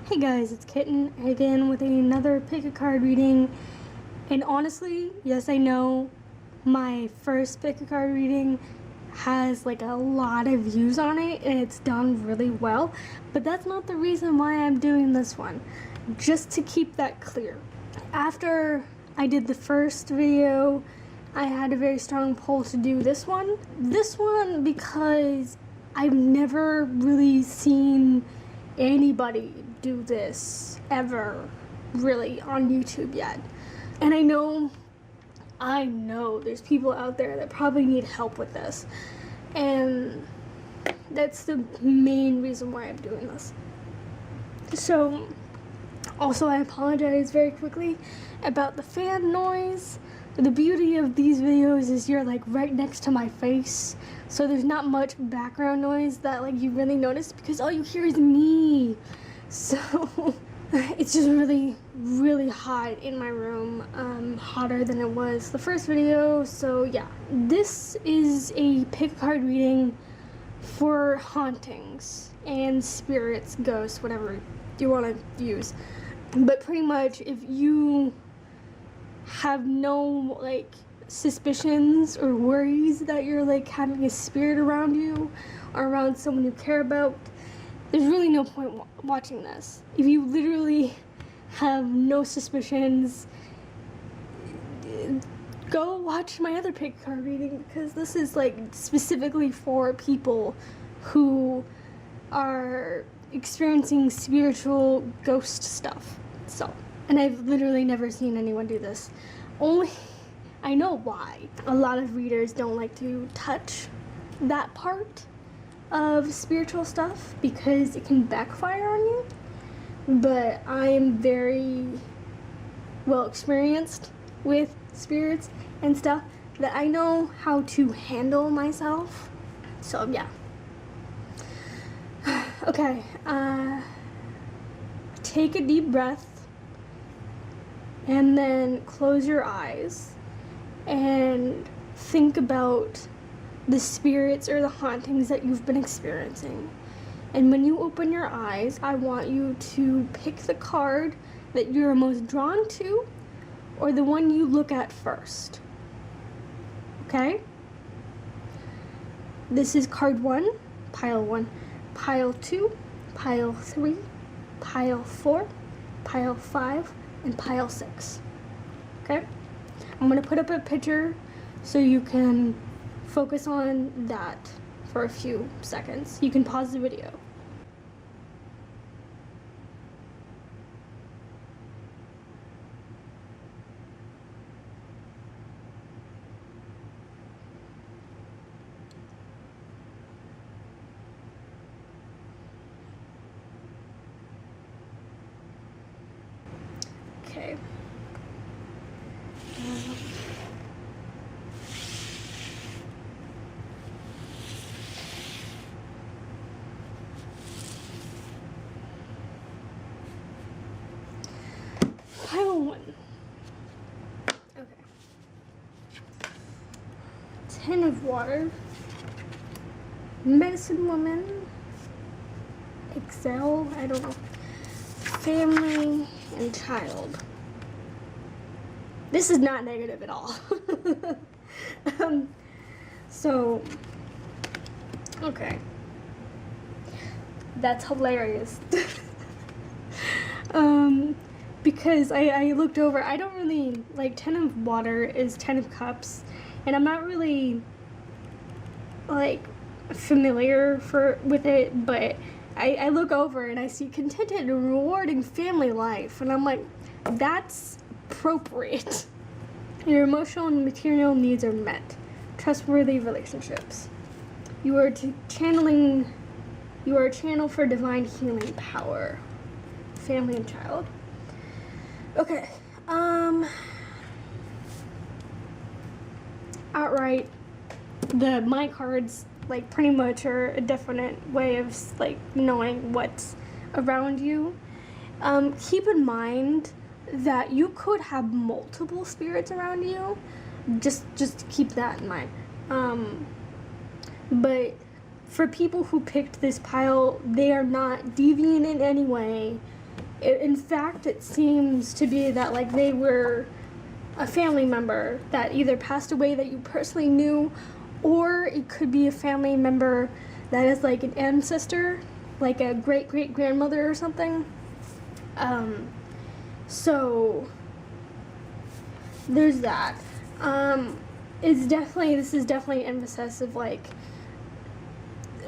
Hey guys, it's Kitten again with another pick a card reading. And honestly, yes, I know my first pick a card reading has like a lot of views on it and it's done really well, but that's not the reason why I'm doing this one. Just to keep that clear. After I did the first video, I had a very strong pull to do this one. This one because I've never really seen anybody do this ever really on YouTube yet. And I know there's people out there that probably need help with this. And that's the main reason why I'm doing this. So, also I apologize very quickly about the fan noise. The beauty of these videos is you're like right next to my face, so there's not much background noise that like you really notice because all you hear is me. So it's just really hot in my room, hotter than it was the first video. So yeah, this is a pick card reading for hauntings and spirits, ghosts, whatever you want to use. But pretty much if you have no like suspicions or worries that you're like having a spirit around you or around someone you care about, there's really no point watching this. If you literally have no suspicions, go watch my other pick card reading, because this is like specifically for people who are experiencing spiritual ghost stuff. So, and I've literally never seen anyone do this. Only, I know why. A lot of readers don't like to touch that part of spiritual stuff because it can backfire on you. But I am very well experienced with spirits and stuff that I know how to handle myself. So yeah. Okay, take a deep breath and then close your eyes and think about the spirits or the hauntings that you've been experiencing. And when you open your eyes, I want you to pick the card that you're most drawn to or the one you look at first. Okay? This is card 1, pile 1, pile 2, pile 3, pile 4, pile 5, and pile 6. Okay? I'm going to put up a picture so you can focus on that for a few seconds. You can pause the video. Okay. Pile 1. Okay. 10 of water. Medicine woman. Excel. I don't know. Family and child. This is not negative at all. So, okay. That's hilarious. Because I looked over, I don't really, like 10 of water is 10 of cups, and I'm not really like familiar with it, but I look over and I see contented and rewarding family life, and I'm like, that's appropriate. Your emotional and material needs are met. Trustworthy relationships. You are a channel for divine healing power. Family and child. Okay. Outright, my cards like pretty much are a definite way of like knowing what's around you. Keep in mind that you could have multiple spirits around you. Just keep that in mind. But for people who picked this pile, they are not deviant in any way. In fact, it seems to be that like they were a family member that either passed away that you personally knew, or it could be a family member that is like an ancestor, like a great-great-grandmother or something. So there's that. This is definitely an emphasis of like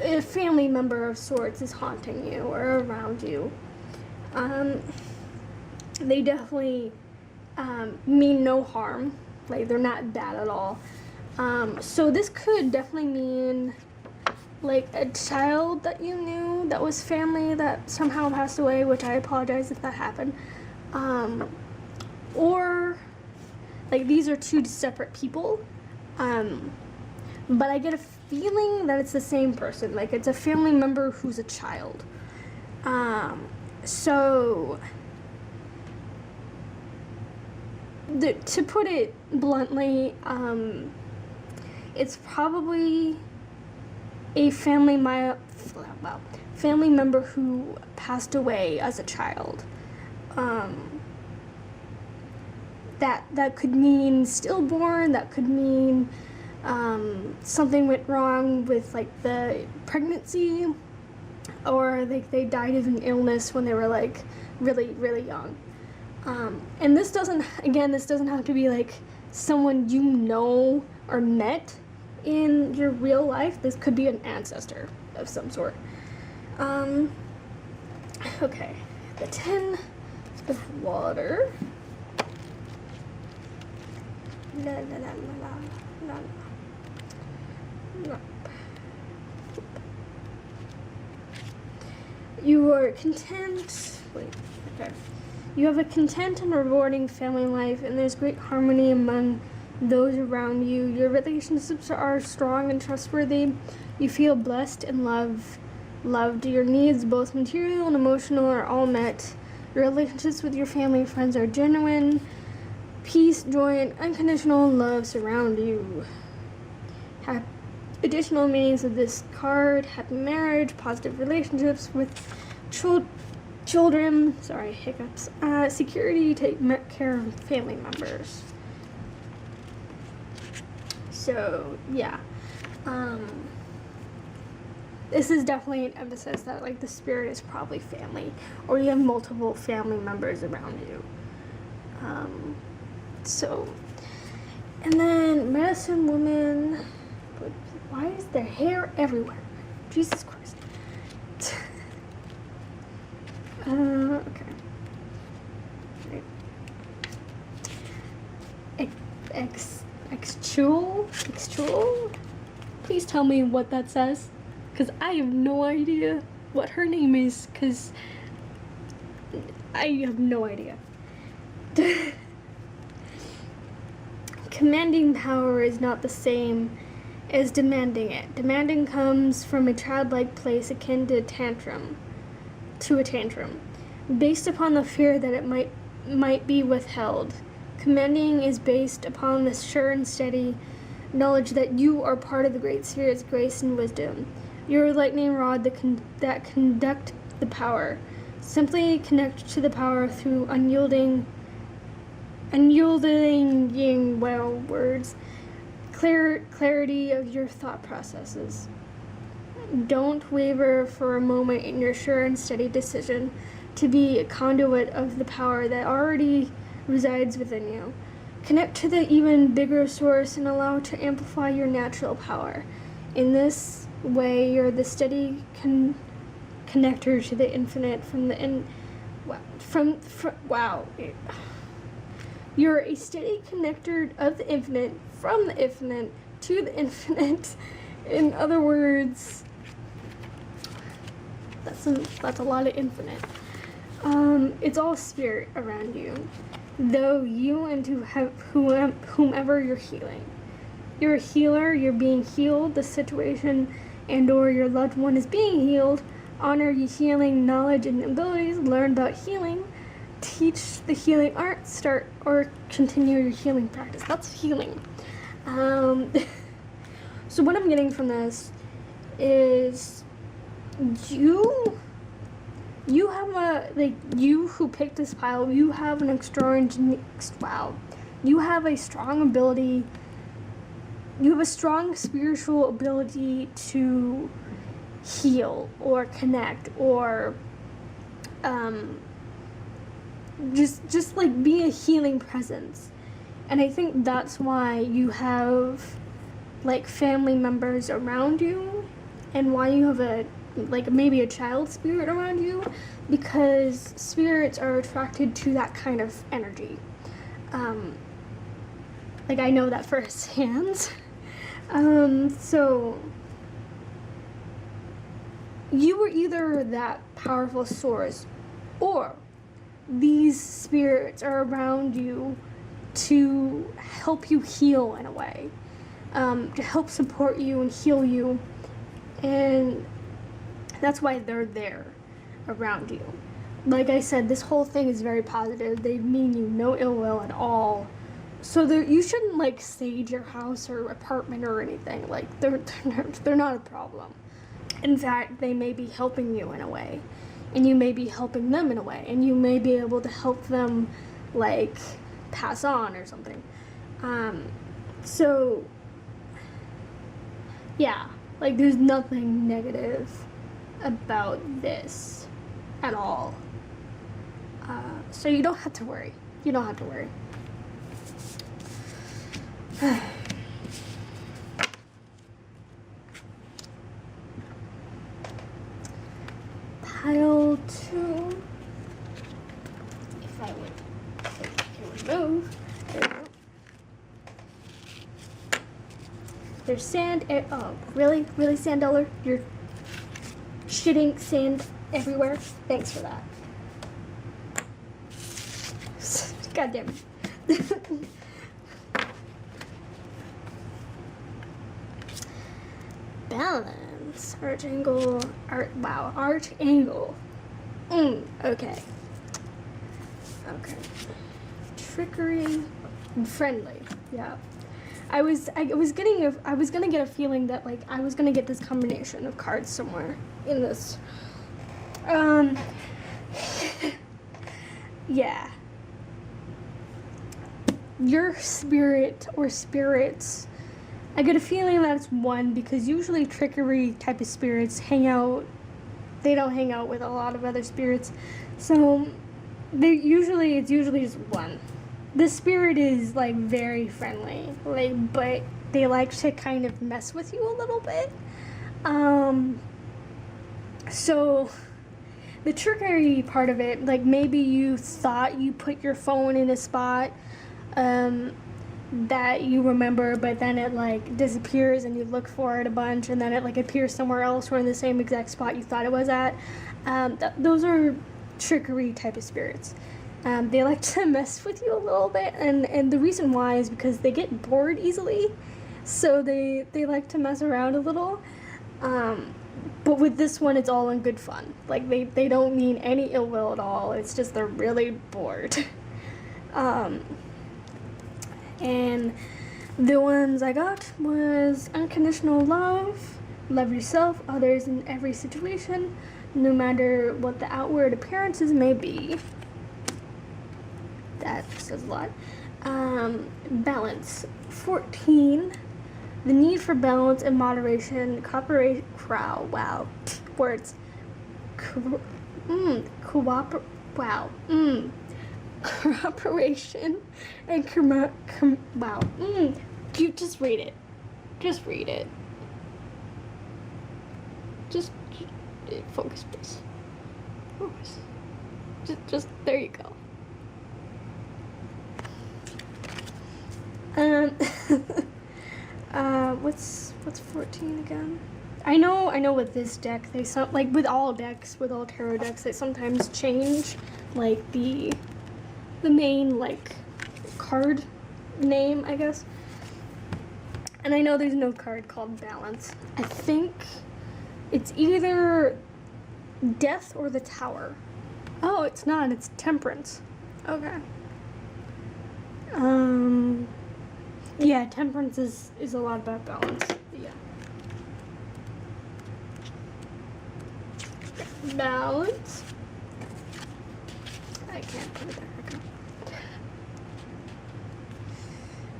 a family member of sorts is haunting you or around you. They definitely mean no harm. Like, they're not bad at all. So this could definitely mean like a child that you knew that was family that somehow passed away, which I apologize if that happened. Or like these are two separate people. But I get a feeling that it's the same person. Like, it's a family member who's a child. So to put it bluntly, it's probably a family member who passed away as a child. That could mean stillborn. That could mean something went wrong with like the pregnancy, or like they died of an illness when they were like really young. And this doesn't have to be like someone you know or met in your real life. This could be an ancestor of some sort. Okay, the 10 of water. La, la, la, la, la, la. You are content. Okay. You have a content and rewarding family life, and there's great harmony among those around you. Your relationships are strong and trustworthy. You feel blessed and loved. Your needs, both material and emotional, are all met. Your relationships with your family and friends are genuine. Peace, joy, and unconditional love surround you. Additional meanings of this card: happy marriage, positive relationships with children, security, take care of family members. So, yeah. This is definitely an emphasis that, like, the spirit is probably family, or you have multiple family members around you. So, and then medicine woman. But why is there hair everywhere? Jesus Christ. Okay. Extual? Please tell me what that says, because I have no idea what her name is, because I have no idea. Commanding power is not the same as demanding it. Demanding comes from a childlike place akin to a tantrum, based upon the fear that it might be withheld. Commanding is based upon the sure and steady knowledge that you are part of the Great Spirit's grace and wisdom. You're a lightning rod that conduct the power. Simply connect to the power through unyielding words, clarity of your thought processes. Don't waver for a moment in your sure and steady decision to be a conduit of the power that already resides within you. Connect to the even bigger source and allow it to amplify your natural power. In this way, you're the steady connector to the infinite You're a steady connector of the infinite from the infinite to the infinite. In other words, that's a lot of infinite. It's all spirit around you, though you and to have whomever you're healing. You're a healer. You're being healed. The situation and/or your loved one is being healed. Honor your healing knowledge and abilities. Learn about healing. Teach the healing art. Start or continue your healing practice. That's healing. So what I'm getting from this is you have you who picked this pile, you have an extraordinary, wow, you have a strong ability, you have a strong spiritual ability to heal or connect or just like be a healing presence. And I think that's why you have like family members around you, and why you have a like maybe a child spirit around you, because spirits are attracted to that kind of energy. Like I know that firsthand. So you were either that powerful source, or these spirits are around you to help you heal in a way, to help support you and heal you, and that's why they're there around you. Like I said, this whole thing is very positive. They mean you no ill will at all. So you shouldn't like sage your house or apartment or anything. Like they're not a problem. In fact, they may be helping you in a way, and you may be helping them in a way, and you may be able to help them like pass on or something. So yeah, like there's nothing negative about this at all. So you don't have to worry. You don't have to worry. Pile 2. If I would remove. There we go. There's sand. Oh, really? Really, Sand Dollar? You're shitting sand everywhere? Thanks for that. God damn it. Balance. Arch angle. Arch angle. Okay. Okay. Trickery and friendly. Yeah. I was gonna get a feeling that like I was gonna get this combination of cards somewhere in this. Yeah. Your spirit or spirits, I get a feeling that it's one, because usually trickery type of spirits they don't hang out with a lot of other spirits. So it's usually just one. The spirit is like very friendly, like, but they like to kind of mess with you a little bit. So the trickery part of it, like maybe you thought you put your phone in a spot that you remember, but then it like disappears and you look for it a bunch, and then it like appears somewhere else or in the same exact spot you thought it was at. Those are trickery type of spirits. They like to mess with you a little bit, and the reason why is because they get bored easily, so they like to mess around a little. But with this one, it's all in good fun. Like they don't mean any ill will at all. It's just they're really bored. And the ones I got was unconditional love, love yourself, others in every situation, no matter what the outward appearances may be. That says a lot. Balance. 14. The need for balance and moderation, cooperation, wow, words. Cooperation and wow. You just read it. Just read it. Just focus, please. Focus. Just there you go. What's 14 again? I know with this deck, like with all tarot decks, they sometimes change like the main like card name, I guess. And I know there's no card called Balance. I think it's either Death or the Tower. Oh, it's not, it's Temperance. Okay. Yeah, Temperance is a lot about balance. Yeah. Balance. I can't put it there. Okay.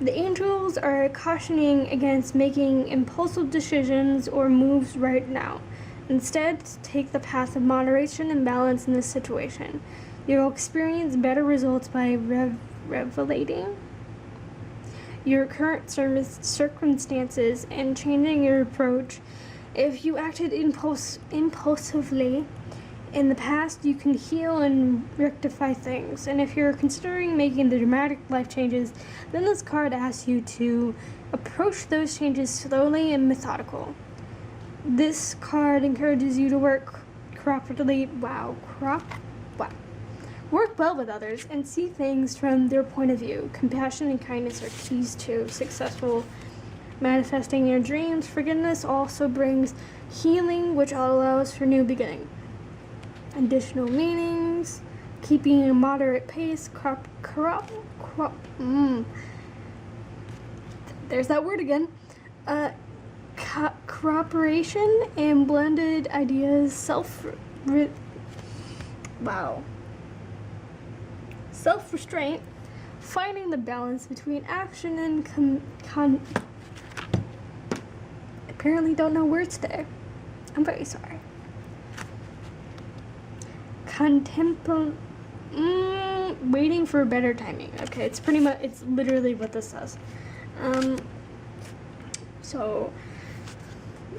The angels are cautioning against making impulsive decisions or moves right now. Instead, take the path of moderation and balance in this situation. You'll experience better results by revelating your current circumstances and changing your approach. If you acted impulsively in the past, you can heal and rectify things. And if you're considering making the dramatic life changes, then this card asks you to approach those changes slowly and methodical. This card encourages you to work work well with others and see things from their point of view. Compassion and kindness are keys to successful manifesting your dreams. Forgiveness also brings healing, which allows for new beginning. Additional meanings: keeping a moderate pace, there's that word again. Cooperation and blended ideas, self-restraint, finding the balance between action and apparently don't know words today. I'm very sorry. Waiting for better timing. Okay, it's literally what this says. So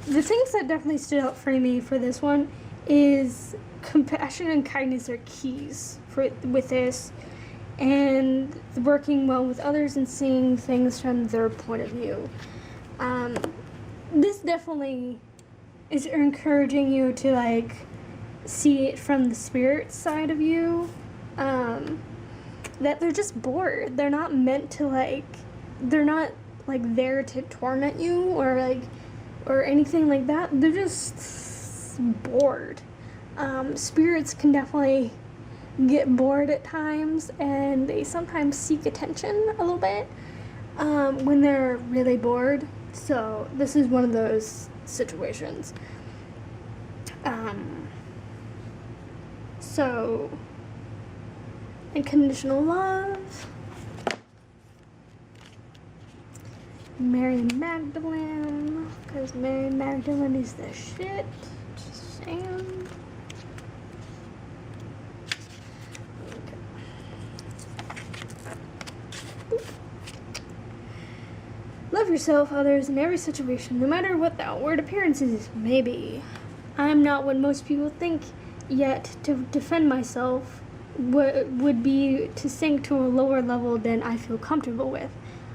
the things that definitely stood out for me for this one is compassion and kindness are keys with this, and working well with others and seeing things from their point of view. This definitely is encouraging you to like see it from the spirit side of you, that they're just bored. They're not meant to they're not there to torment you or anything like that. They're just bored. Spirits can definitely get bored at times, and they sometimes seek attention a little bit when they're really bored. So this is one of those situations. So unconditional love, Mary Magdalene, because Mary Magdalene is the shit. Just saying. Okay. Love yourself, others, in every situation, no matter what the outward appearances may be. I am not what most people think, yet to defend myself would be to sink to a lower level than I feel comfortable with.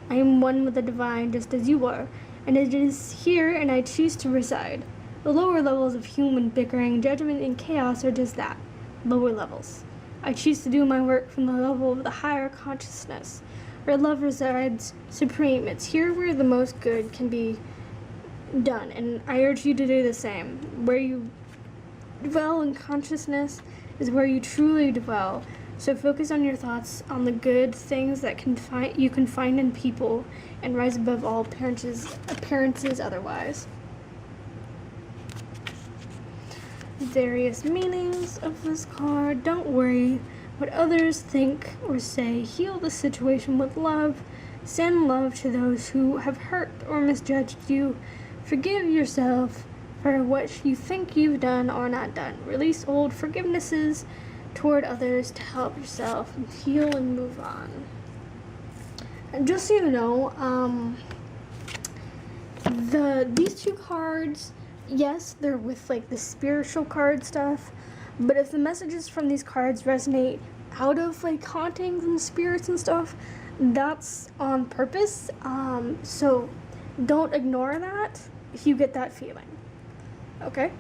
I am one with the divine, just as you are, and it is here and I choose to reside. The lower levels of human bickering, judgment, and chaos are just that, lower levels. I choose to do my work from the level of the higher consciousness, where love resides supreme. It's here where the most good can be done, and I urge you to do the same. Where you dwell in consciousness is where you truly dwell. So focus on your thoughts on the good things that you can find in people, and rise above all appearances otherwise. Various meanings of this card. Don't worry what others think or say. Heal the situation with love. Send love to those who have hurt or misjudged you. Forgive yourself for what you think you've done or not done. Release old forgivenesses toward others to help yourself heal and move on. And just so you know, these two cards, yes, they're with the spiritual card stuff, but if the messages from these cards resonate out of hauntings and spirits and stuff, that's on purpose. So don't ignore that if you get that feeling. Okay?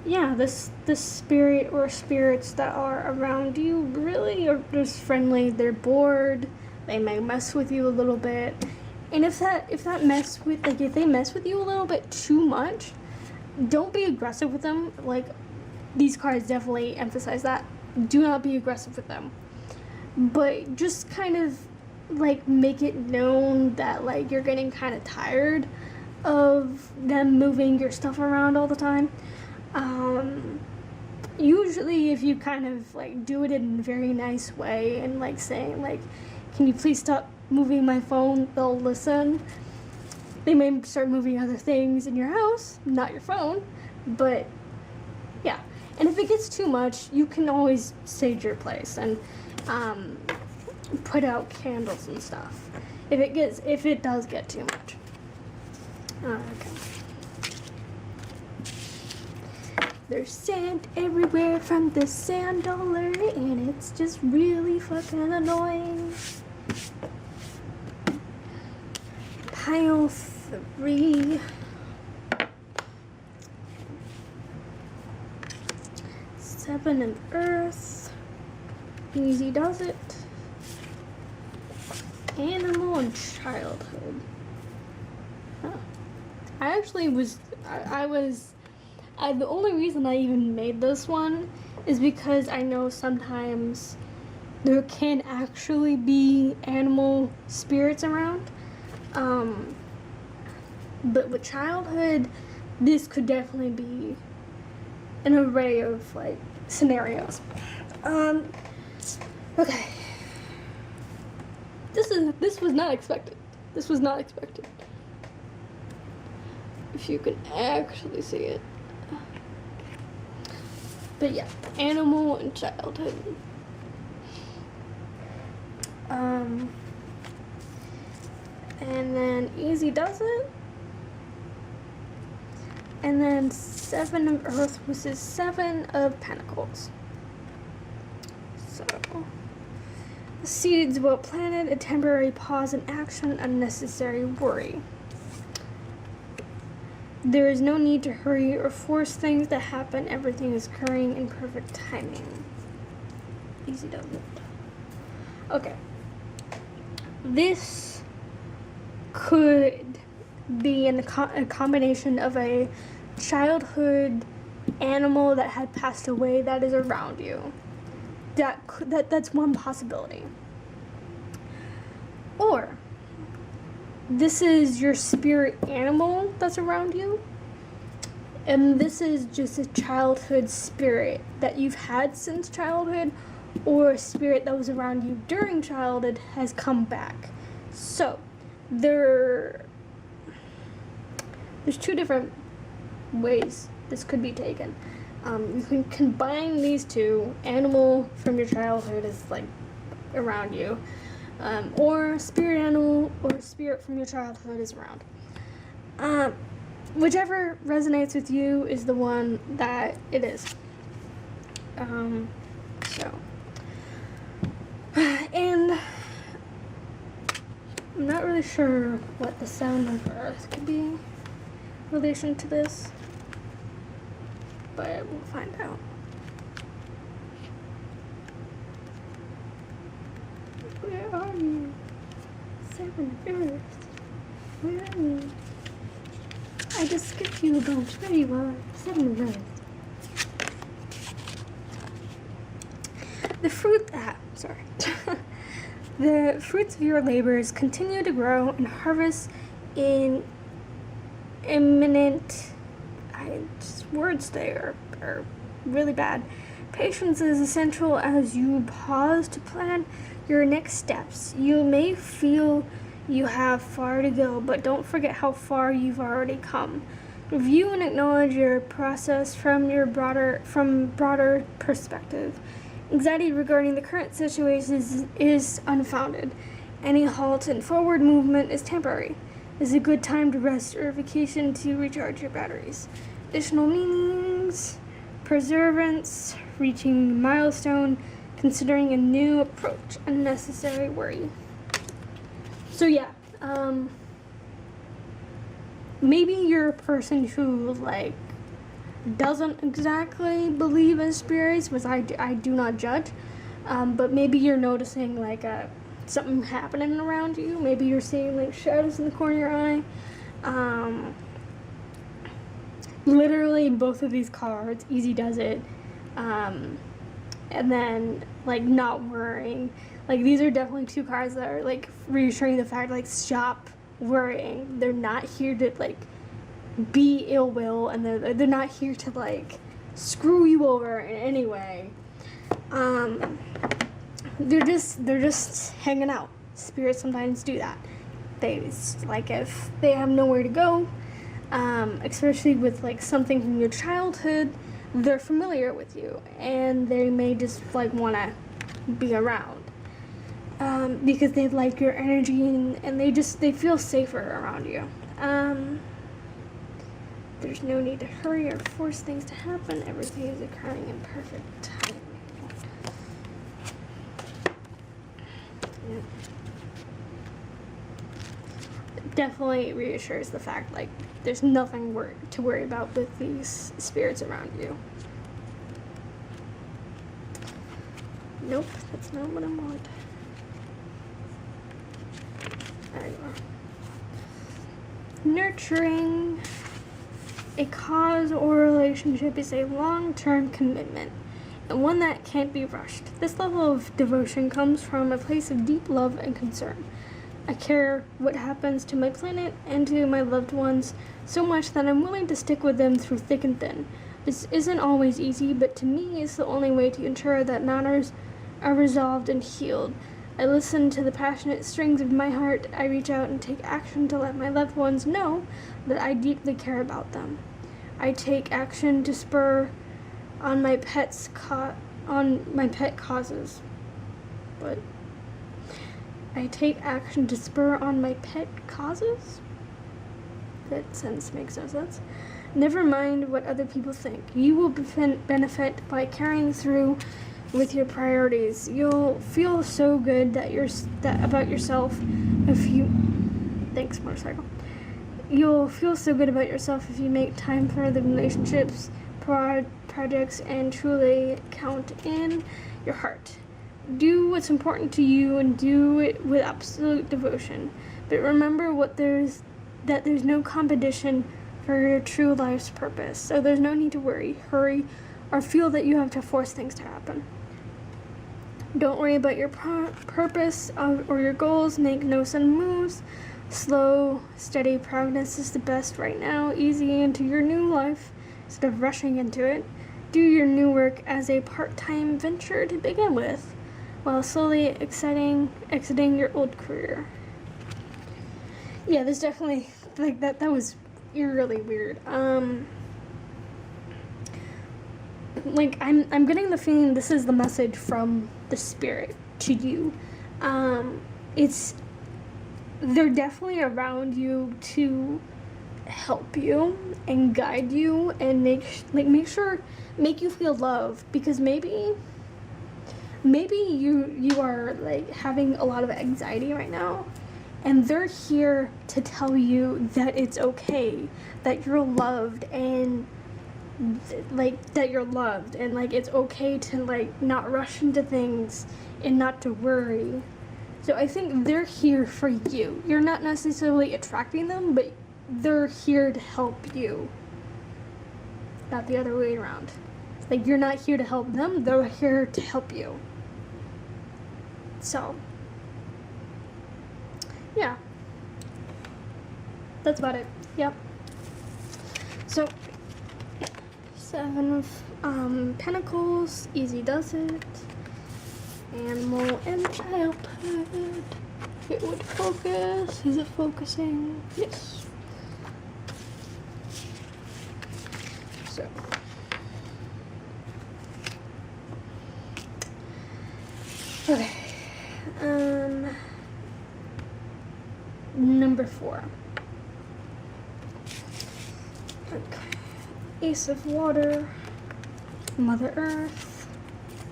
Yeah, this spirit or spirits that are around you really are just friendly. They're bored. They may mess with you a little bit. And if they mess with you a little bit too much, don't be aggressive with them. These cards definitely emphasize that. Do not be aggressive with them. But just kind of make it known that you're getting kind of tired of them moving your stuff around all the time. usually if you kind of like do it in a very nice way and like saying like, can you please stop moving my phone, they'll listen. They may start moving other things in your house, not your phone, but yeah. And if it gets too much, you can always sage your place and put out candles and stuff. If it does get too much. Okay. There's sand everywhere from the sand dollar, and it's just really fucking annoying. Pile 3. Seven of Earth. Easy does it. Animal and childhood. Huh. I actually was. The only reason I even made this one is because I know sometimes there can actually be animal spirits around. But with childhood, this could definitely be an array of like scenarios. Okay. This was not expected. This was not expected. If you can actually see it. But yeah, animal and childhood. And then easy does it. And then 7 of Earth versus 7 of Pentacles. So, the seeds well planted, a temporary pause in action, unnecessary worry. There is no need to hurry or force things to happen. Everything is occurring in perfect timing. Easy does it. Okay. This could be a combination of a childhood animal that had passed away that is around you. That's one possibility. Or this is your spirit animal that's around you, and this is just a childhood spirit that you've had since childhood, or a spirit that was around you during childhood has come back. So there's 2 different ways this could be taken. You can combine these 2. Animal from your childhood is like around you, or spirit animal or spirit from your childhood is around. Whichever resonates with you is the one that it is. And I'm not really sure what the sound of Earth could be in relation to this, but we'll find out. Where are you? 7 of Earth. Where are you? I just skipped you a bunch. There you are. 7 of Earth. The fruits of your labors continue to grow and harvest in imminent. Words there are really bad. Patience is essential as you pause to plan your next steps. You may feel you have far to go, but don't forget how far you've already come. Review and acknowledge your process from broader perspective. Anxiety regarding the current situation is unfounded. Any halt in forward movement is temporary. It's a good time to rest or vacation to recharge your batteries. Additional meanings: perseverance, reaching milestone, considering a new approach, unnecessary worry. So yeah, maybe you're a person who like doesn't exactly believe in spirits, which I do not judge, but maybe you're noticing like something happening around you. Maybe you're seeing like shadows in the corner of your eye. Literally both of these cards, easy does it, and then like not worrying. Like these are definitely 2 cards that are like reassuring the fact like stop worrying. They're not here to like be ill will, and they're not here to like screw you over in any way. They're just hanging out. Spirits sometimes do that. Like if they have nowhere to go, especially with like something from your childhood, they're familiar with you and they may just like want to be around, because they like your energy and they feel safer around you. There's no need to hurry or force things to happen. Everything is occurring in perfect time. Yep. Definitely reassures the fact like there's nothing to worry about with these spirits around you. Nope, that's not what I want. There you are. Nurturing a cause or relationship is a long-term commitment, and one that can't be rushed. This level of devotion comes from a place of deep love and concern. I care what happens to my planet and to my loved ones so much that I'm willing to stick with them through thick and thin. This isn't always easy, but to me it's the only way to ensure that matters are resolved and healed. I listen to the passionate strings of my heart. I reach out and take action to let my loved ones know that I deeply care about them. I take action to spur on my pet causes. But I take action to spur on my pet causes? That sentence makes no sense. Never mind what other people think. You will benefit by carrying through with your priorities. You'll feel so good about yourself if you... Thanks, motorcycle. You'll feel so good about yourself if you make time for the relationships, projects, and truly count in your heart. Do what's important to you and do it with absolute devotion. But remember that there's no competition for your true life's purpose. So there's no need to worry, hurry, or feel that you have to force things to happen. Don't worry about your purpose or your goals. Make no sudden moves. Slow, steady progress is the best right now. Easy into your new life instead of rushing into it. Do your new work as a part-time venture to begin with, while slowly exiting your old career. Yeah, there's definitely like that was really weird. Like I'm getting the feeling this is the message from the spirit to you. They're definitely around you to help you and guide you and make you feel loved, because maybe you are like having a lot of anxiety right now, and they're here to tell you that it's okay, that you're loved, and that you're loved, and like it's okay to like not rush into things and not to worry. So I think they're here for you. You're not necessarily attracting them, but they're here to help you, not the other way around. Like, you're not here to help them, they're here to help you. So yeah, that's about it. Yep. So 7 of Pentacles, easy does it. Animal and childhood. It would focus. Is it focusing? Yes. So okay. Number 4. Okay. Ace of Water, Mother Earth,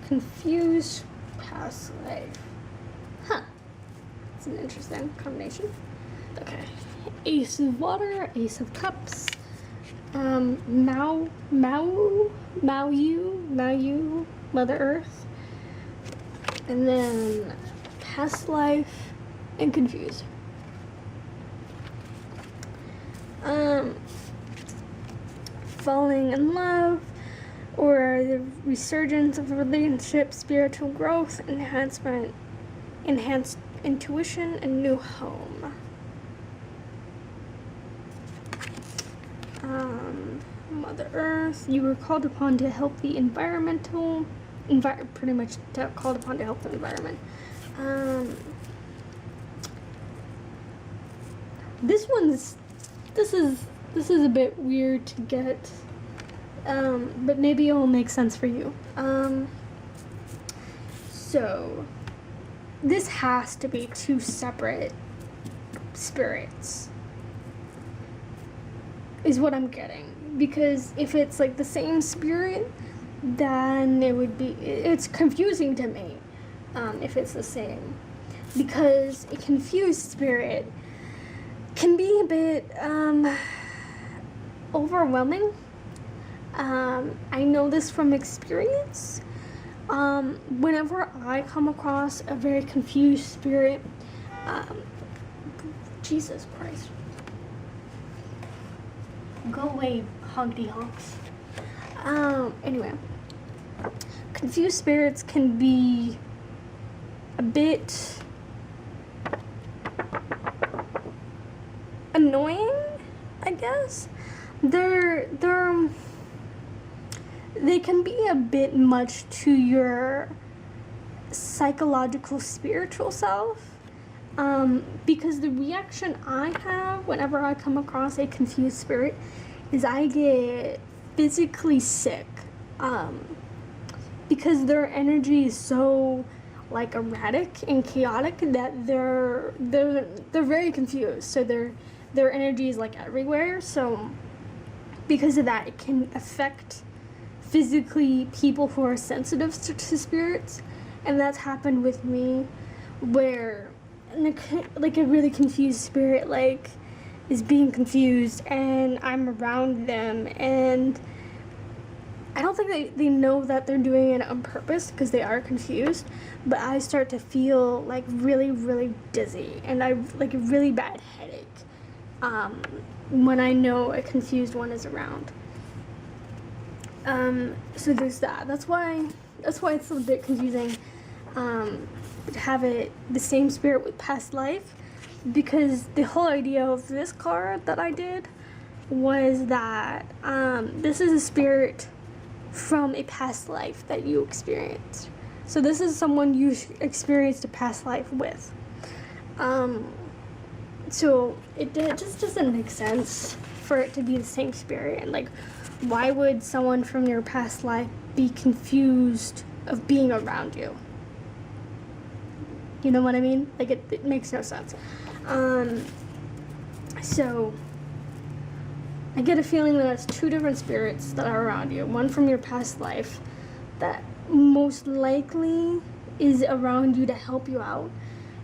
Confused, Past Life. Huh. It's an interesting combination. Okay. Ace of Water, Ace of Cups, Mao, Mother Earth, and then Past Life and Confused. Falling in love, or the resurgence of a relationship, spiritual growth, enhanced intuition, and new home. Mother Earth. You were called upon to help the pretty much called upon to help the environment. This is a bit weird to get, but maybe it will make sense for you. So this has to be two separate spirits, is what I'm getting. Because if it's like the same spirit, then it's confusing to me, if it's the same. Because a confused spirit can be a bit overwhelming. I know this from experience. Whenever I come across a very confused spirit, Jesus Christ. Go away, honky honks. Anyway, confused spirits can be a bit annoying, I guess. They can be a bit much to your psychological, spiritual self. Because the reaction I have whenever I come across a confused spirit is I get physically sick. Because their energy is so like erratic and chaotic that they're very confused. So their energy is like everywhere. So because of that, it can affect physically people who are sensitive to spirits. And that's happened with me, where like a really confused spirit like is being confused and I'm around them, and I don't think they know that they're doing it on purpose because they are confused, but I start to feel like really, really dizzy, and I like a really bad headache when I know a confused one is around. So there's that. That's why it's a bit confusing to have the same spirit with past life, because the whole idea of this card that I did was that this is a spirit from a past life that you experienced. So this is someone you experienced a past life with. So it just doesn't make sense for it to be the same spirit. And like, why would someone from your past life be confused of being around you? You know what I mean? Like, it makes no sense. So I get a feeling that it's two different spirits that are around you. One from your past life that most likely is around you to help you out.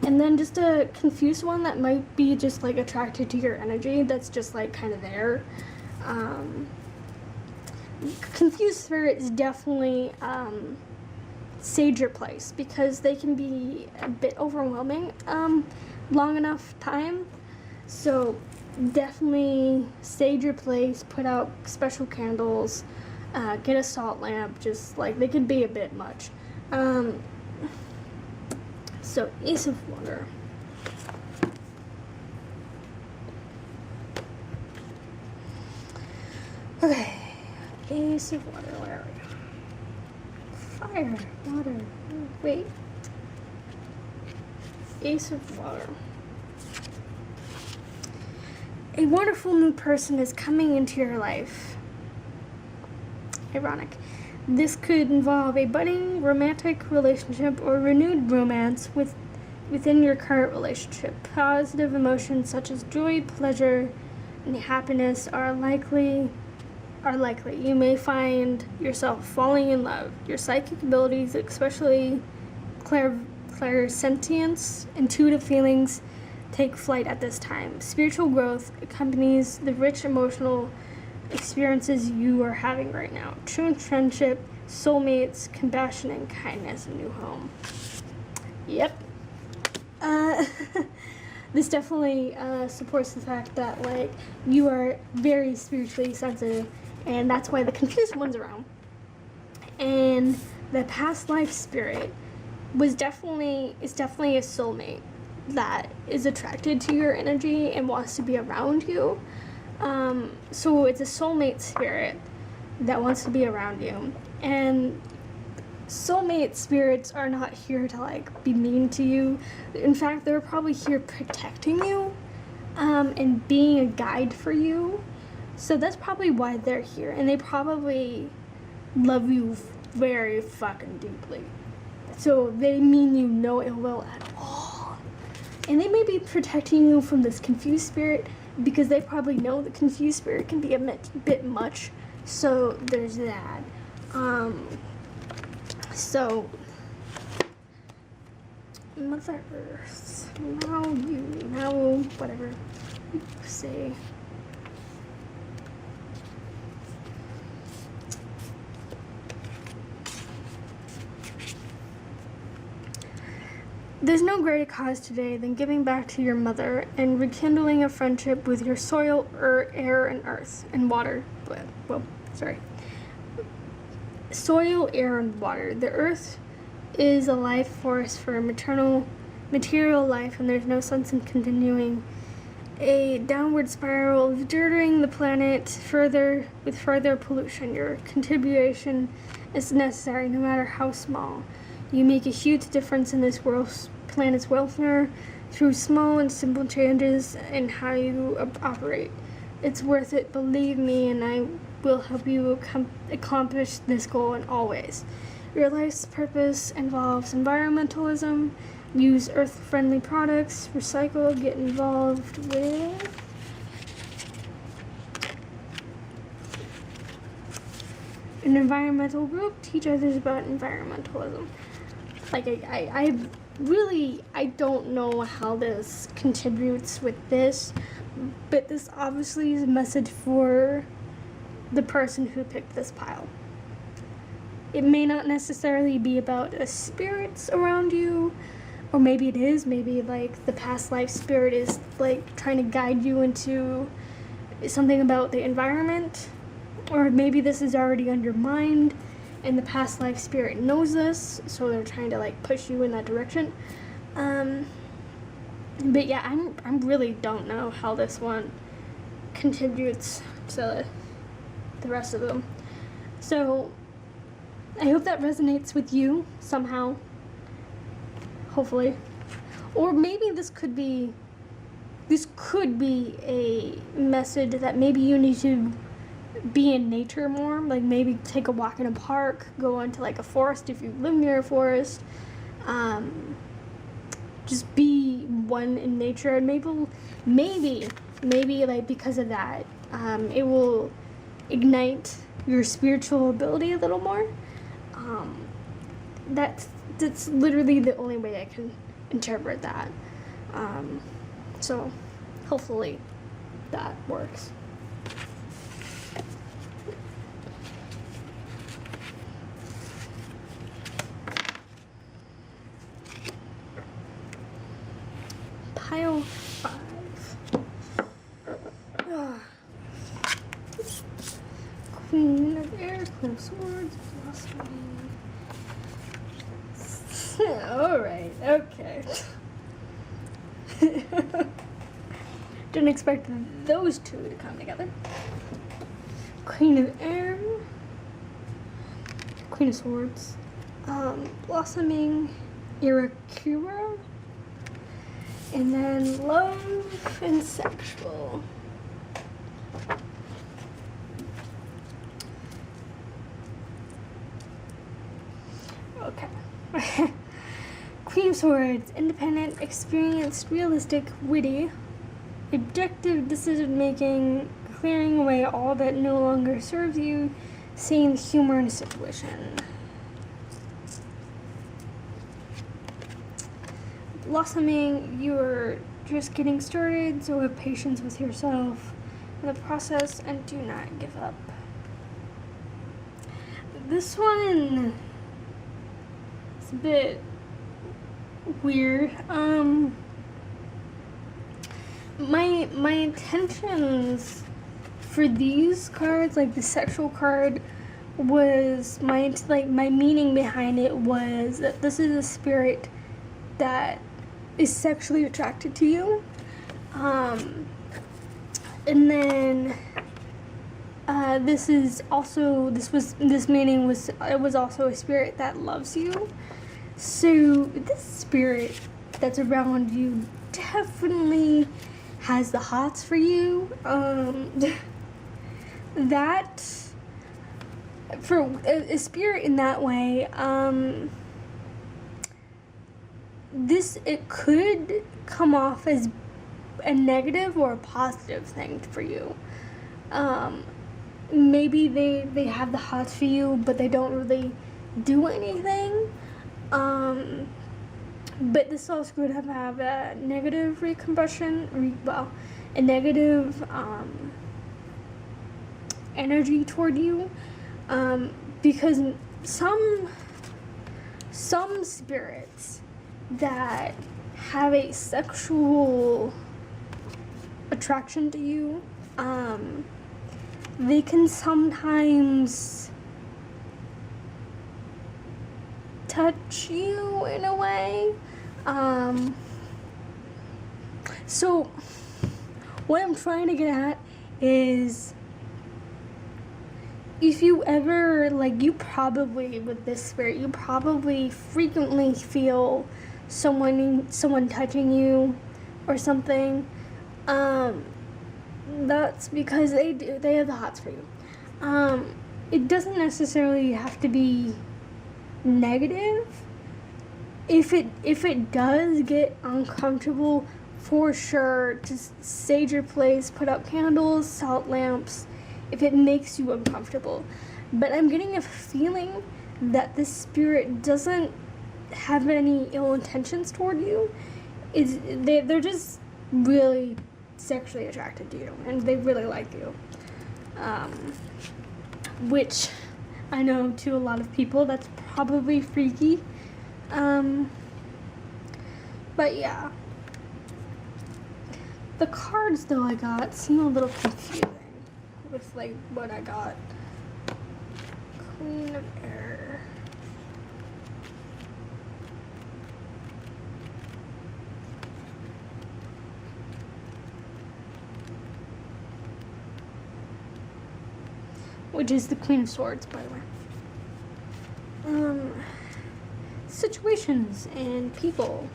And then just a confused one that might be just like attracted to your energy, that's just like kind of there. Confused spirits definitely sage your place, because they can be a bit overwhelming long enough time. So definitely sage your place, put out special candles, get a salt lamp, just like they could be a bit much. So Ace of Water. Okay, Ace of Water, where are we? Fire, water, wait. Ace of Water. A wonderful new person is coming into your life. Ironic. This could involve a budding romantic relationship or renewed romance within your current relationship. Positive emotions such as joy, pleasure, and happiness are likely. You may find yourself falling in love. Your psychic abilities, especially clairsentience, intuitive feelings, take flight at this time. Spiritual growth accompanies the rich emotional experiences you are having right now. True friendship, soulmates, compassion, and kindness, a new home. Yep. This definitely supports the fact that like you are very spiritually sensitive, and that's why the confused one's around. And the past life spirit is definitely a soulmate that is attracted to your energy and wants to be around you. So it's a soulmate spirit that wants to be around you. And soulmate spirits are not here to like be mean to you. In fact, they're probably here protecting you and being a guide for you. So that's probably why they're here, and they probably love you very fucking deeply. So they mean you no ill will at all. And they may be protecting you from this confused spirit because they probably know the confused spirit can be a bit much. So there's that. So Mother Earth, now whatever you say. There's no greater cause today than giving back to your mother and rekindling a friendship with your soil, air, and earth, and water. Soil, air, and water. The earth is a life force for material life, and there's no sense in continuing a downward spiral of dirtying the planet with further pollution. Your contribution is necessary, no matter how small. You make a huge difference in this planet's welfare through small and simple changes in how you operate. It's worth it, believe me, and I will help you accomplish this goal in all ways. Your life's purpose involves environmentalism. Use earth-friendly products, recycle, get involved with an environmental group, teach others about environmentalism. Like, I don't know how this contributes with this, but this obviously is a message for the person who picked this pile. It may not necessarily be about a spirits around you, or maybe it is. Maybe like the past life spirit is like trying to guide you into something about the environment, or maybe this is already on your mind and the past life spirit knows this, so they're trying to like push you in that direction. But yeah, I really don't know how this one contributes to the rest of them. So I hope that resonates with you somehow, hopefully. Or maybe this could be a message that maybe you need to be in nature more, like maybe take a walk in a park, go into like a forest if you live near a forest, just be one in nature, and maybe like because of that, it will ignite your spiritual ability a little more. That's literally the only way I can interpret that. So hopefully that works. Pile 5. Queen of Air, Queen of Swords, Blossoming. Alright, okay. Didn't expect those two to come together. Queen of Air, Queen of Swords, Blossoming, Irakura, and then Love and Sexual. Okay. Queen of Swords, independent, experienced, realistic, witty, objective decision making, clearing away all that no longer serves you, seeing the humor in a situation. Blossoming, you're just getting started, so have patience with yourself in the process and do not give up. This one is a bit weird. My intentions for these cards, like the sexual card, was my meaning behind it was that this is a spirit that is sexually attracted to you, and then This meaning was, it was also a spirit that loves you. So this spirit that's around you definitely has the hots for you. That, for a spirit in that way, it could come off as a negative or a positive thing for you. Maybe they have the hots for you, but they don't really do anything. But this also could have a negative a negative energy toward you, because some spirits that have a sexual attraction to you, they can sometimes touch you in a way. So what I'm trying to get at is, if you ever, you probably, with this spirit, you probably frequently feel someone touching you or something. That's because they have the hots for you. It doesn't necessarily have to be negative. If it does get uncomfortable, for sure, just sage your place, put up candles, salt lamps, if it makes you uncomfortable. But I'm getting a feeling that this spirit doesn't have any ill intentions toward you. They're just really sexually attracted to you, and they really like you. Which I know to a lot of people that's probably freaky. But yeah. The cards though I got seem a little confusing with what I got. Queen of Air. Which is the Queen of Swords, by the way. Situations and people.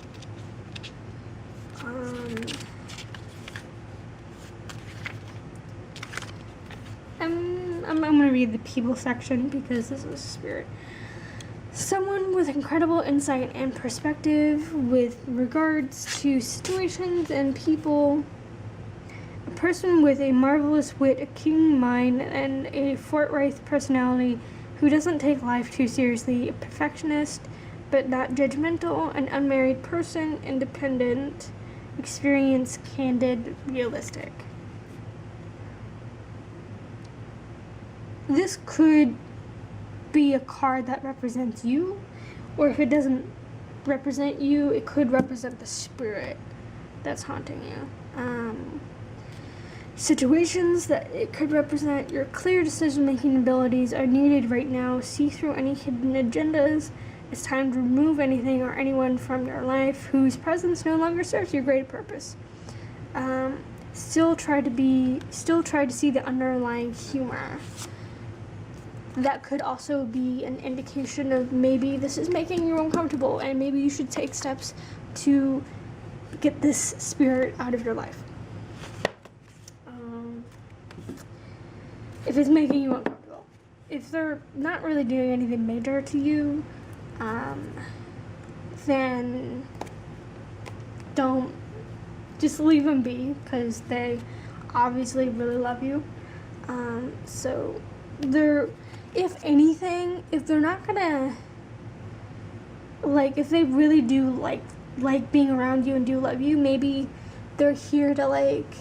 I'm going to read the people section because this is spirit. Someone with incredible insight and perspective with regards to situations and people. A person with a marvelous wit, a keen mind, and a forthright personality who doesn't take life too seriously. A perfectionist, but not judgmental. An unmarried person, independent, experienced, candid, realistic. This could be a card that represents you, or if it doesn't represent you, it could represent the spirit that's haunting you. Situations that it could represent: your clear decision-making abilities are needed right now. See through any hidden agendas. It's time to remove anything or anyone from your life whose presence no longer serves your greater purpose. Still try to see the underlying humor. That could also be an indication of maybe this is making you uncomfortable, and maybe you should take steps to get this spirit out of your life. If it's making you uncomfortable. If they're not really doing anything major to you, then don't, just leave them be, because they obviously really love you. So they're, if anything, if they're not gonna, if they really do like being around you and do love you, maybe they're here to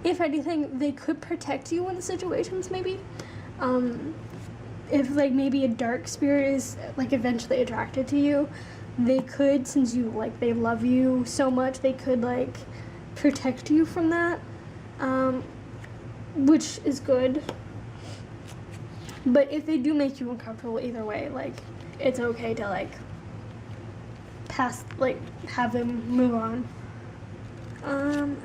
if anything, they could protect you in situations, maybe. If maybe a dark spirit is eventually attracted to you, they could, since they love you so much, they could protect you from that, which is good. But if they do make you uncomfortable either way, it's okay to pass, have them move on. Okay.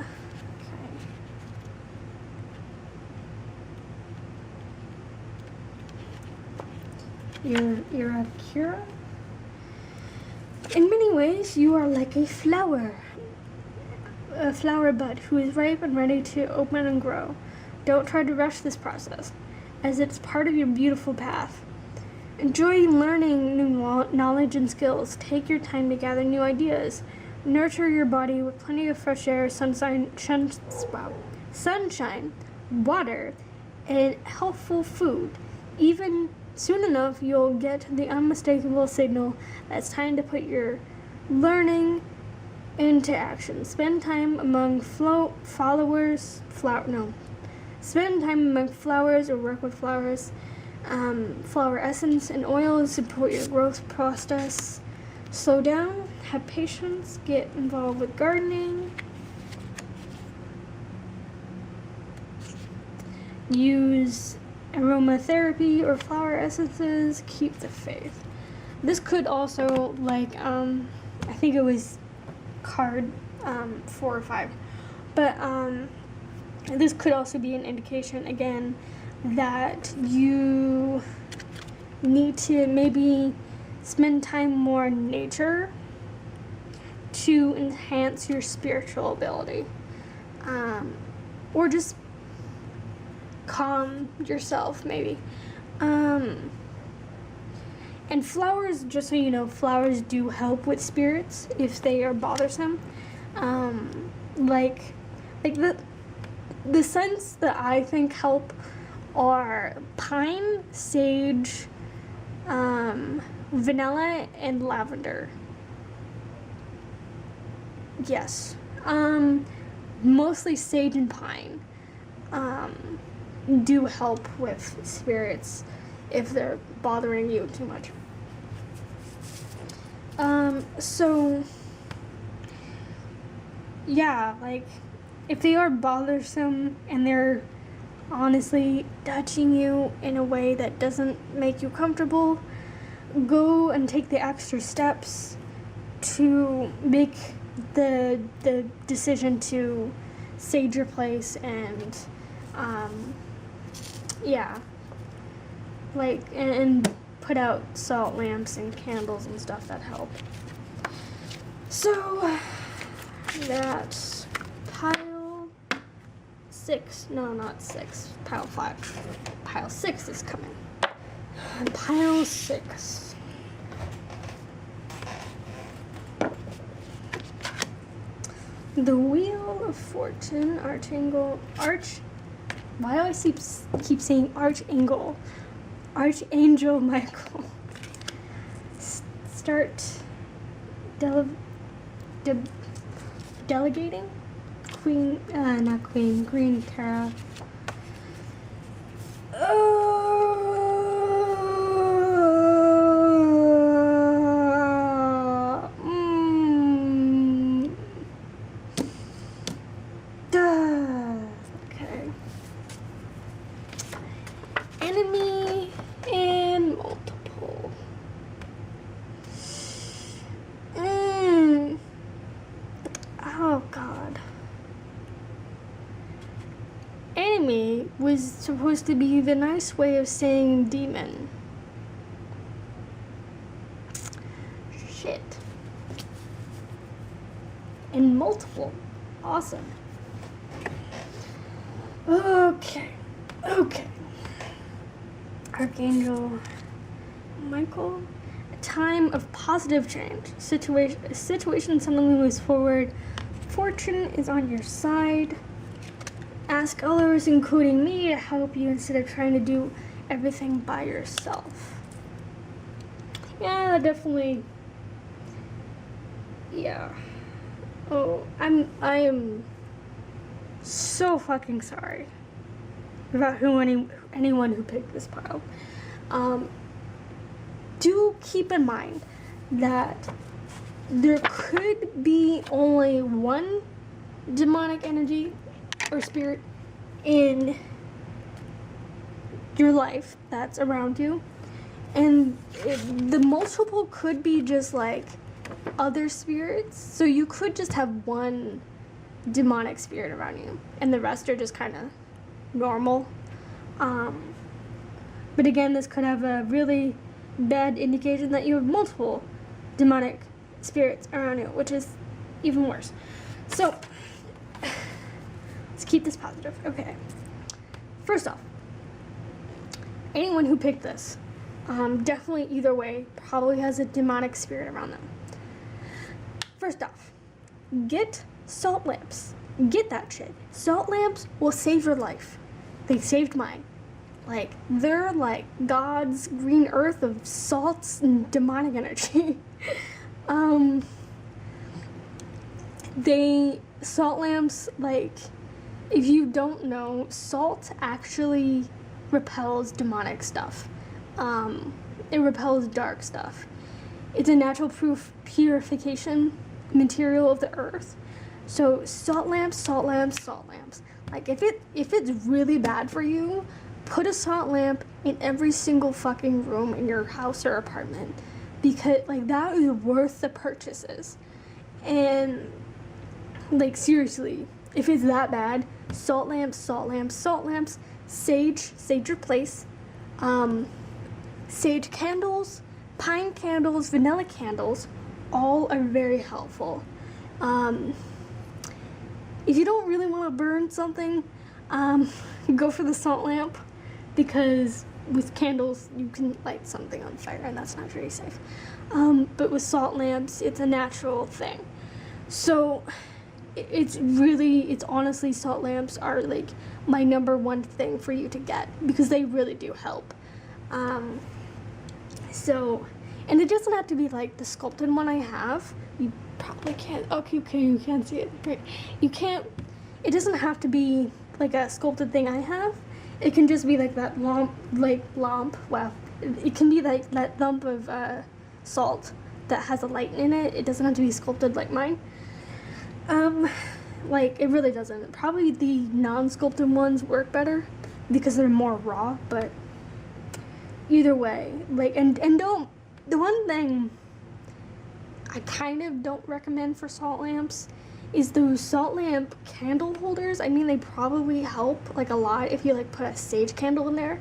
Irakira. In many ways, you are like a flower bud who is ripe and ready to open and grow. Don't try to rush this process, as it's part of your beautiful path. Enjoy learning new knowledge and skills. Take your time to gather new ideas. Nurture your body with plenty of fresh air, sunshine, water, and healthful food. Even soon enough, you'll get the unmistakable signal that it's time to put your learning into action. Spend time among Spend time among flowers or work with flowers. Flower essence and oils support your growth process. Slow down, have patience, get involved with gardening. Use aromatherapy or flower essences. Keep the faith. This could also, like, I think it was card 4 or 5, but this could also be an indication, again, that you need to maybe spend time more in nature to enhance your spiritual ability, or just calm yourself, maybe. And flowers, just so you know, flowers do help with spirits if they are bothersome. Like the scents that I think help are pine, sage, vanilla, and lavender. Yes. Mostly sage and pine do help with spirits if they're bothering you too much. So yeah, like, if they are bothersome and they're honestly touching you in a way that doesn't make you comfortable, go and take the extra steps to make the decision to sage your place and and put out salt lamps and candles and stuff that help. So that's pile 6. No, not 6. Pile 5. Pile 6 is coming. Pile 6. The Wheel of Fortune, why do I keep saying Archangel? Archangel Michael. Start delegating? Green Tara. Okay. Enemy and multiple. Oh God. Enemy was supposed to be the nice way of saying demon. Shit. And multiple. Awesome. Okay. Archangel Michael. A time of positive change. Situation suddenly moves forward. Fortune is on your side. Ask others, including me, to help you instead of trying to do everything by yourself. Yeah, definitely. Yeah. Oh, I am so fucking sorry about anyone who picked this pile. Do keep in mind that there could be only one demonic energy or spirit in your life that's around you, and the multiple could be just like other spirits, so you could just have one demonic spirit around you and the rest are just kind of normal. But again, this could have a really bad indication that you have multiple demonic spirits around you, which is even worse. So, let's keep this positive. Okay. First off, anyone who picked this, definitely either way, probably has a demonic spirit around them. First off, get salt lamps. Get that shit. Salt lamps will save your life. They saved mine. Like, they're like God's green earth of salts and demonic energy. Salt lamps, like, if you don't know, salt actually repels demonic stuff. It repels dark stuff. It's a natural purification material of the earth. So salt lamps, salt lamps, salt lamps. Like, if it's really bad for you, put a salt lamp in every single fucking room in your house or apartment, because like that is worth the purchases. And like, seriously, if it's that bad, salt lamps, salt lamps, salt lamps, sage your place, sage candles, pine candles, vanilla candles, all are very helpful. If you don't really want to burn something, go for the salt lamp, because with candles you can light something on fire and that's not very safe. But with salt lamps, it's a natural thing. So it's honestly, salt lamps are like my number one thing for you to get, because they really do help. So, and it doesn't have to be like the sculpted one I have. You probably can't, okay, you can't see it. Great. You can't, it doesn't have to be like a sculpted thing I have. It can just be like that well, it can be like that lump of salt that has a light in it. It doesn't have to be sculpted like mine. Like, it really doesn't. Probably the non-sculpted ones work better because they're more raw, but either way, like, and don't, the one thing I kind of don't recommend for salt lamps is those salt lamp candle holders. I mean, they probably help like a lot if you like put a sage candle in there,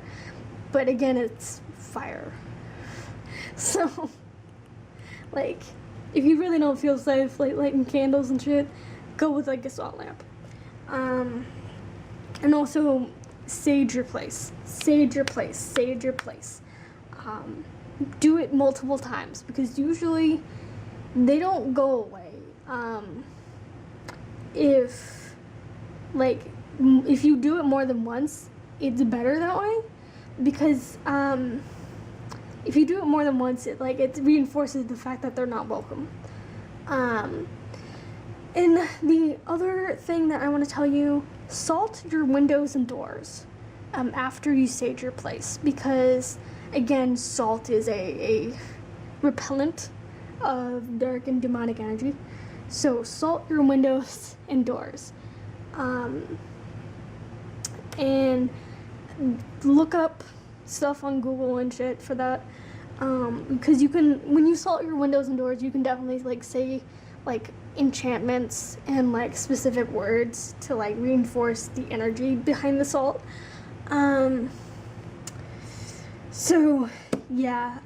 but again, it's fire. So like, if you really don't feel safe like lighting candles and shit, go with like a salt lamp. And also sage your place. Do it multiple times, because usually they don't go away. If you do it more than once, it's better that way, because if you do it more than once, it reinforces the fact that they're not welcome. And the other thing that I want to tell you, salt your windows and doors after you sage your place, because again, salt is a repellent of dark and demonic energy. So salt your windows and doors, and look up stuff on Google and shit for that, because you can, when you salt your windows and doors, you can definitely like say like enchantments and like specific words to like reinforce the energy behind the salt. So yeah,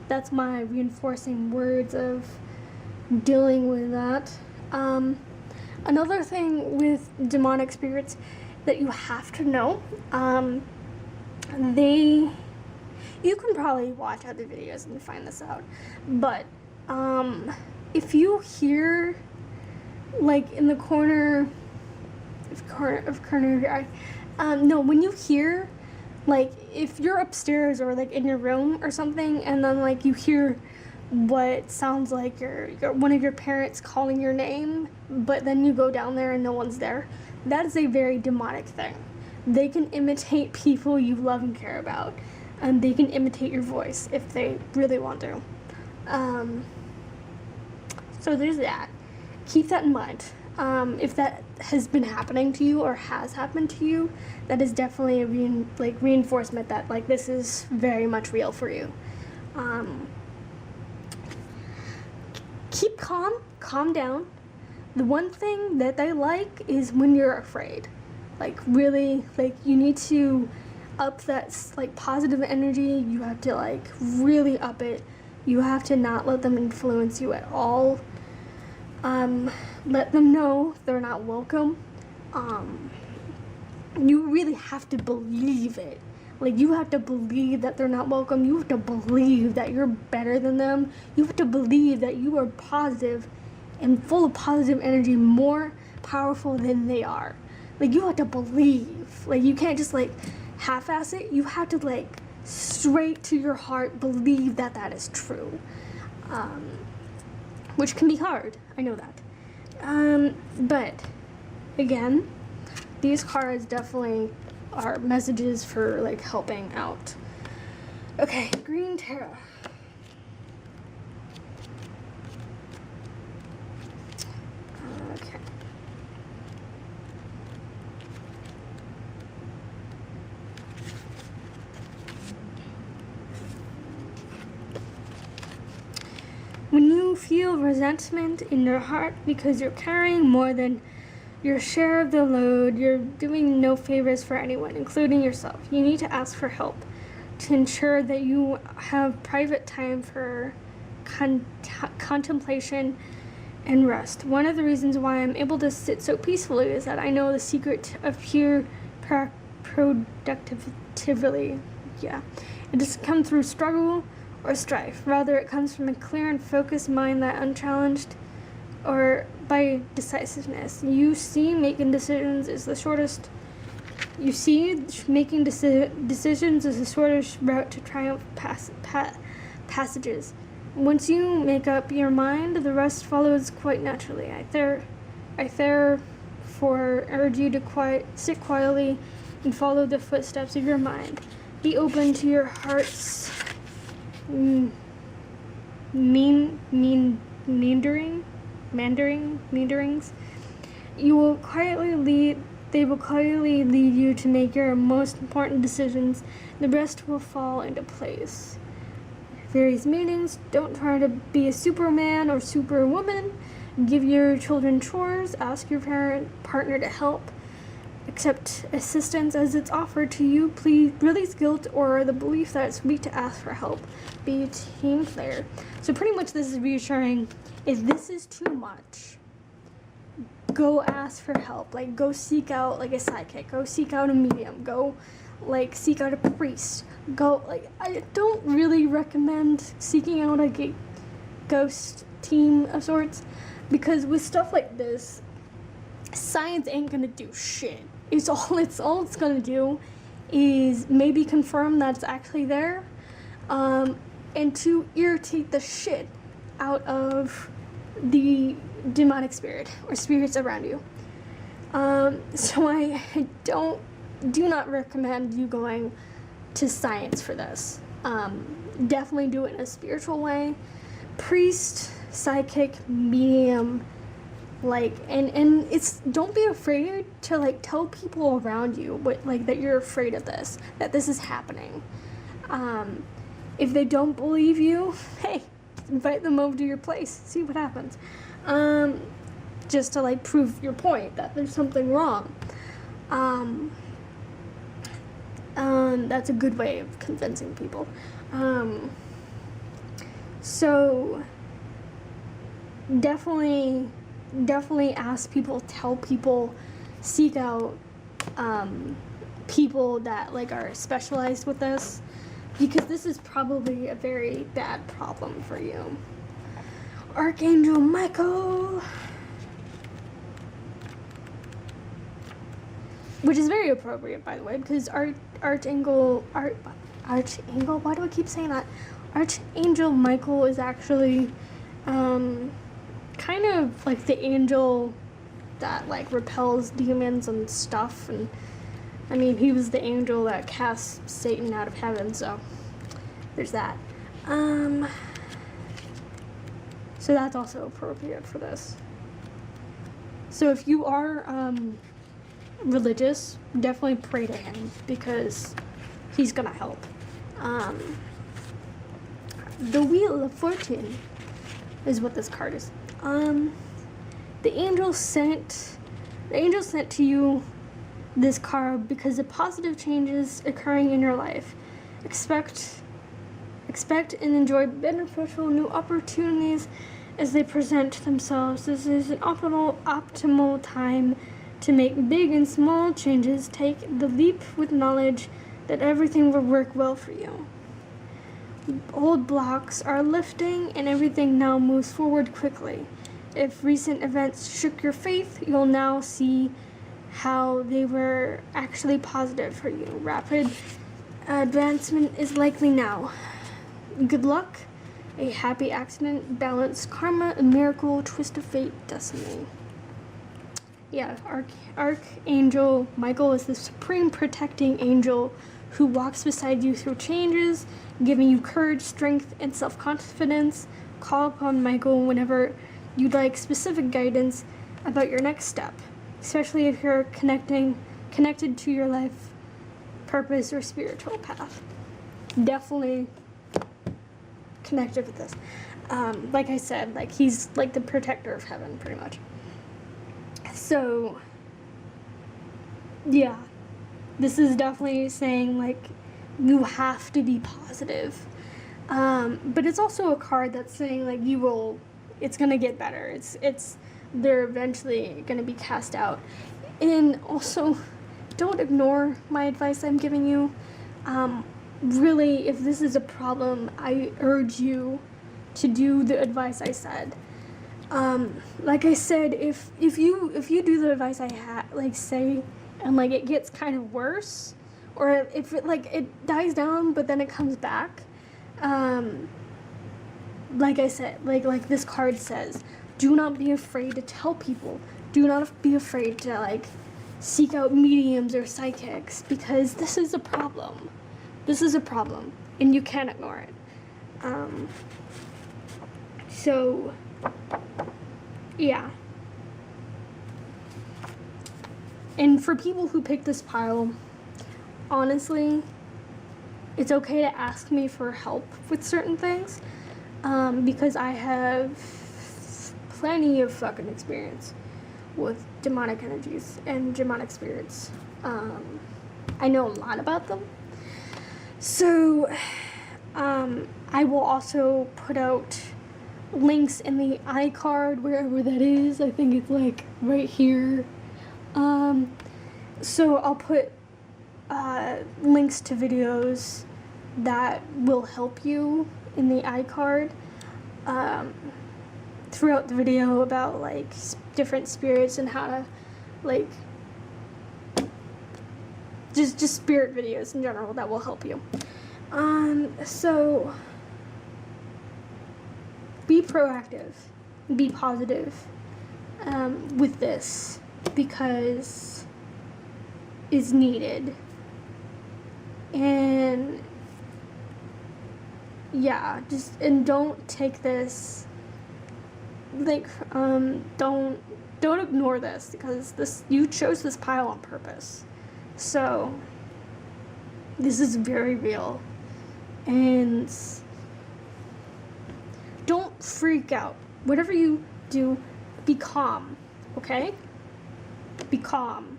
that's my reinforcing words of dealing with that. Another thing with demonic spirits that you have to know, you can probably watch other videos and find this out, but if you hear like in the corner of your eye, when you hear, like, if you're upstairs or like in your room or something, and then like you hear what sounds like your one of your parents calling your name, but then you go down there and no one's there, that is a very demonic thing. They can imitate people you love and care about, and they can imitate your voice if they really want to. So there's that. Keep that in mind. If that has been happening to you or has happened to you, that is definitely a reinforcement that like this is very much real for you. Keep calm down. The one thing that I like is when you're afraid. Like, really, like, you need to up that like positive energy. You have to like really up it. You have to not let them influence you at all. Let them know they're not welcome. You really have to believe it. Like, you have to believe that they're not welcome. You have to believe that you're better than them. You have to believe that you are positive and full of positive energy, more powerful than they are. Like, you have to believe. Like, you can't just, like, half-ass it. You have to, like, straight to your heart believe that that is true. Which can be hard. I know that. But, again, these cards definitely are messages for, like, helping out. Okay, Green Tarot. Okay. When you feel resentment in your heart because you're carrying more than your share of the load, you're doing no favors for anyone, including yourself. You need to ask for help to ensure that you have private time for contemplation and rest. One of the reasons why I'm able to sit so peacefully is that I know the secret of pure productivity. Yeah. It doesn't come through struggle or strife. Rather, it comes from a clear and focused mind that unchallenged or by decisiveness. You see making decisions is the shortest route to triumph passages. Once you make up your mind, the rest follows quite naturally. I therefore urge you to sit quietly and follow the footsteps of your mind. Be open to your heart's meanderings. They will quietly lead you to make your most important decisions. The rest will fall into place. Various meanings. Don't try to be a superman or superwoman. Give your children chores. Ask your partner to help. Accept assistance as it's offered to you. Please release guilt or the belief that it's weak to ask for help. Be a team player. So pretty much this is reassuring. If this is too much, go ask for help. Like, go seek out like a sidekick. Go seek out a medium. Go like seek out a priest. Go like, I don't really recommend seeking out like a ghost team of sorts, because with stuff like this, science ain't gonna do shit. All it's gonna do is maybe confirm that it's actually there, and to irritate the shit out of the demonic spirit or spirits around you. So I do not recommend you going to science for this. Definitely do it in a spiritual way. Priest, psychic, medium, like, and it's, don't be afraid to like tell people around you what, like, that you're afraid of this, that this is happening. If they don't believe you, hey, invite them over to your place, see what happens. Just to like prove your point that there's something wrong. That's a good way of convincing people. So definitely ask people, tell people, seek out people that like are specialized with this, because this is probably a very bad problem for you. Archangel Michael, which is very appropriate, by the way, because Archangel, why do I keep saying that? Archangel Michael is actually kind of like the angel that like repels demons and stuff, and I mean, he was the angel that cast Satan out of heaven, so there's that. So that's also appropriate for this. So if you are religious, definitely pray to him, because he's gonna help. The Wheel of Fortune is what this card is. The angel sent to you this card because of positive changes occurring in your life. Expect and enjoy beneficial new opportunities as they present themselves. This is an optimal time to make big and small changes. Take the leap with knowledge that everything will work well for you. Old blocks are lifting and everything now moves forward quickly. If recent events shook your faith, you'll now see how they were actually positive for you. Rapid advancement is likely now. Good luck, a happy accident, balance, karma, a miracle, twist of fate, destiny. Yeah, Archangel Michael is the supreme protecting angel who walks beside you through changes, giving you courage, strength, and self-confidence. Call upon Michael whenever you'd like specific guidance about your next step, especially if you're connected to your life purpose or spiritual path. Definitely connected with this. Like I said, like he's like the protector of heaven, pretty much. So, yeah, this is definitely saying like you have to be positive. But it's also a card that's saying like it's gonna get better. They're eventually gonna be cast out. And also, don't ignore my advice I'm giving you. Really, if this is a problem, I urge you to do the advice I said. Like I said, if you do the advice I say, and like it gets kind of worse, or if it dies down but then it comes back, like I said, like this card says, do not be afraid to tell people. Do not be afraid to seek out mediums or psychics, because this is a problem. This is a problem, and you can't ignore it. So, yeah. And for people who pick this pile, honestly, it's okay to ask me for help with certain things, because I have plenty of fucking experience with demonic energies and demonic spirits. I know a lot about them. So, I will also put out links in the iCard, wherever that is. I think it's right here. So I'll put links to videos that will help you in the iCard throughout the video about different spirits and how to just spirit videos in general that will help you. So be proactive, be positive with this, because it's needed. And yeah, and don't take this don't ignore this, because you chose this pile on purpose. So this is very real, and don't freak out. Whatever you do, be calm, okay? Be calm.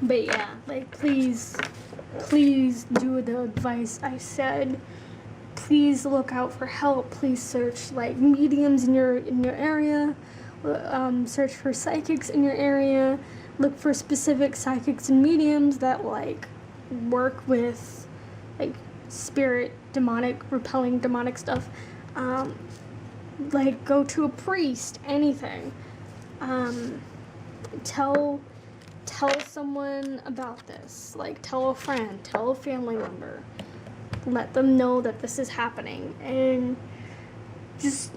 But yeah, please do the advice I said. Please look out for help. Please search mediums in your area. Search for psychics in your area. Look for specific psychics and mediums that work with spirit, repelling demonic stuff. Go to a priest, anything. Tell someone about this. Tell a friend, tell a family member. Let them know that this is happening, and just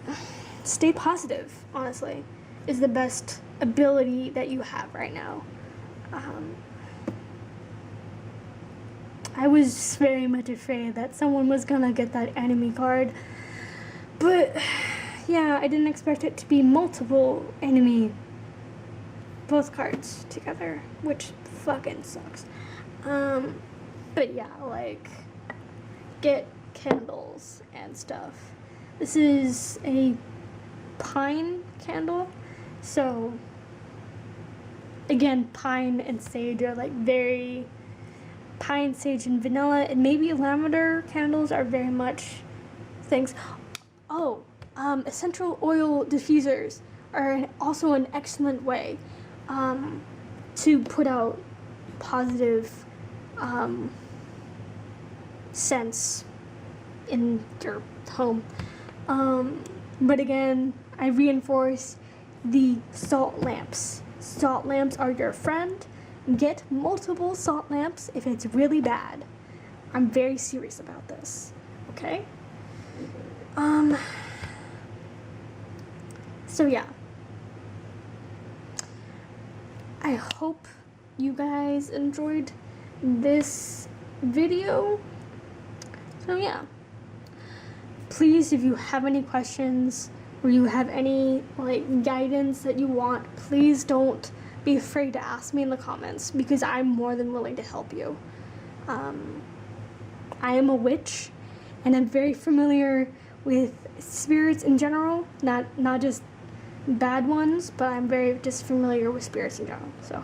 stay positive, honestly, is the best ability that you have right now. I was very much afraid that someone was gonna get that enemy card, but yeah, I didn't expect it to be multiple enemy, both cards together, which fucking sucks. But yeah, get candles and stuff. This is a pine candle, so again, pine and sage are like very, pine, sage, and vanilla, and maybe lavender candles are very much things. Oh, essential oil diffusers are also an excellent way to put out positive scents in your home. But again, I reinforce the salt lamps. Salt lamps are your friend. Get multiple salt lamps if it's really bad. I'm very serious about this, okay? So yeah. I hope you guys enjoyed this video. So yeah. Please, if you have any questions or you have any like guidance that you want, please don't be afraid to ask me in the comments, because I'm more than willing to help you. I am a witch, and I'm very familiar with spirits in general, not just bad ones, but I'm very just familiar with spirits in general. So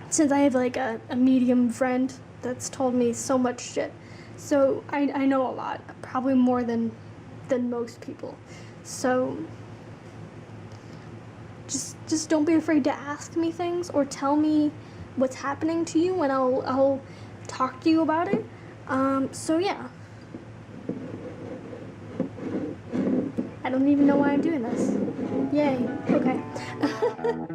since I have like a medium friend that's told me so much shit, so I know a lot, probably more than most people. So just don't be afraid to ask me things or tell me what's happening to you, and I'll talk to you about it. So yeah. I don't even know why I'm doing this. Yay. Okay.